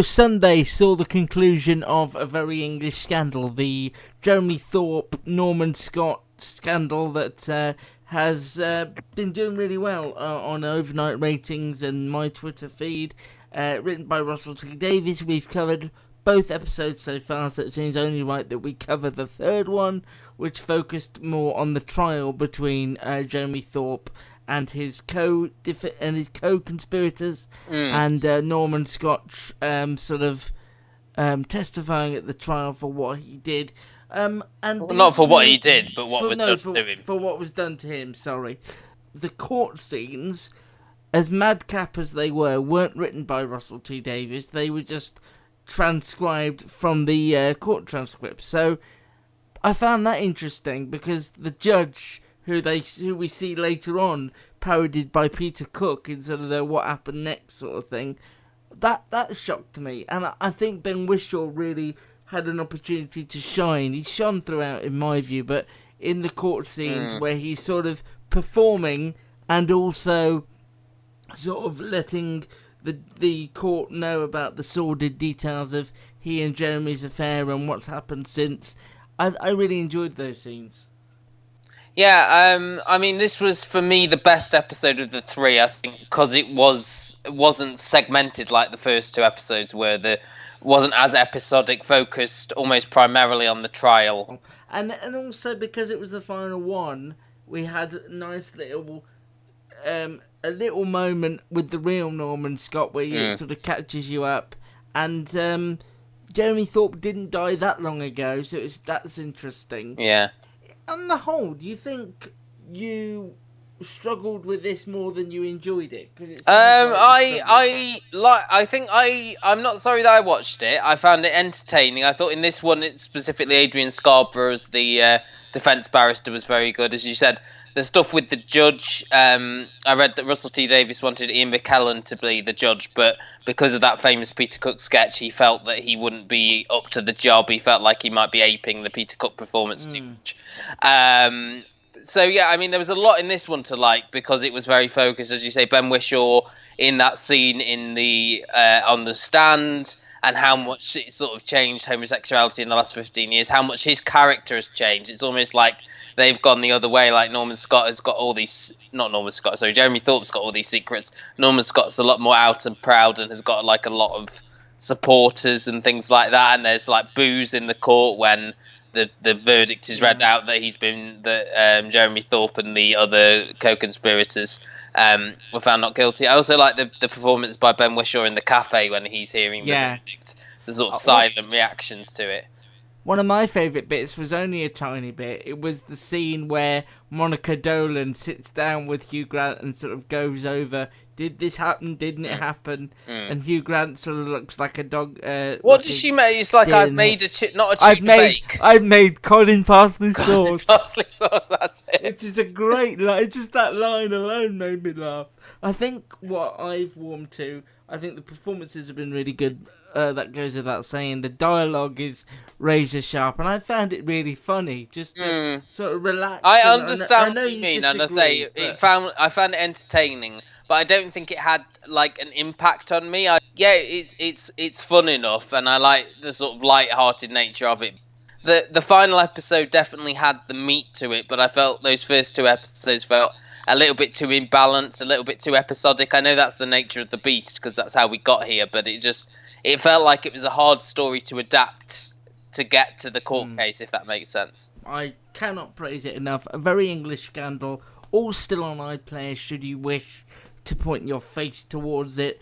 Sunday saw the conclusion of a very English scandal, the Jeremy Thorpe, Norman Scott scandal that has been doing really well on overnight ratings and my Twitter feed. Written by Russell T Davies. We've covered both episodes so far, so it seems only right that we cover the third one, which focused more on the trial between Jeremy Thorpe and his co-conspirators, and Norman Scott testifying at the trial for what he did. Not for what he did, but what was done to him. For what was done to him, sorry. The court scenes, as madcap as they were, weren't written by Russell T Davies. They were just transcribed from the court transcript. So I found that interesting because the judge, who we see later on, parodied by Peter Cook in sort of the what happened next sort of thing, that shocked me. And I think Ben Whishaw really had an opportunity to shine. He shone throughout, in my view, but in the court scenes where he's sort of performing and also sort of letting the court know about the sordid details of he and Jeremy's affair and what's happened since. I really enjoyed those scenes. Yeah, I mean, this was for me the best episode of the three, I think, because it wasn't segmented like the first two episodes were. Wasn't as episodic, focused almost primarily on the trial, and also because it was the final one, we had a nice little a little moment with the real Norman Scott where he sort of catches you up, and Jeremy Thorpe didn't die that long ago, so that's interesting. Yeah. On the whole, do you think you struggled with this more than you enjoyed it? I'm not sorry that I watched it. I found it entertaining. I thought in this one, specifically Adrian Scarborough as the defence barrister was very good. As you said, the stuff with the judge, I read that Russell T Davies wanted Ian McKellen to be the judge, but because of that famous Peter Cook sketch, he felt that he wouldn't be up to the job. He felt like he might be aping the Peter Cook performance too much. So yeah, I mean, there was a lot in this one to like because it was very focused, as you say. Ben Whishaw in that scene in the on the stand, and how much it sort of changed homosexuality in the last 15 years. How much his character has changed. It's almost like they've gone the other way. Like Norman Scott has got all these, not Norman Scott, sorry, Jeremy Thorpe's got all these secrets. Norman Scott's a lot more out and proud and has got like a lot of supporters and things like that. And there's like boos in the court when the verdict is read out that Jeremy Thorpe and the other co-conspirators were found not guilty. I also like the performance by Ben Whishaw in the cafe when he's hearing the verdict. The sort of silent reactions to it. One of my favourite bits was only a tiny bit. It was the scene where Monica Dolan sits down with Hugh Grant and sort of goes over, did this happen, didn't it happen? And Hugh Grant sort of looks like a dog. What did she make? It's like I've made not a tuna bake. I've made Colin Parsley sauce. Parsley sauce, that's it. Which is a great line. Just that line alone made me laugh. I think what I've warmed to, I think the performances have been really good. That goes without saying. The dialogue is razor sharp, and I found it really funny. Just to sort of relax. I understand what you mean, and I say I found it entertaining, but I don't think it had like an impact on me. It's fun enough, and I like the sort of light-hearted nature of it. The final episode definitely had the meat to it, but I felt those first two episodes felt a little bit too imbalanced, a little bit too episodic. I know that's the nature of the beast because that's how we got here, but it felt like it was a hard story to adapt to get to the court case, if that makes sense. I cannot praise it enough. A very English scandal, all still on iPlayer should you wish to point your face towards it.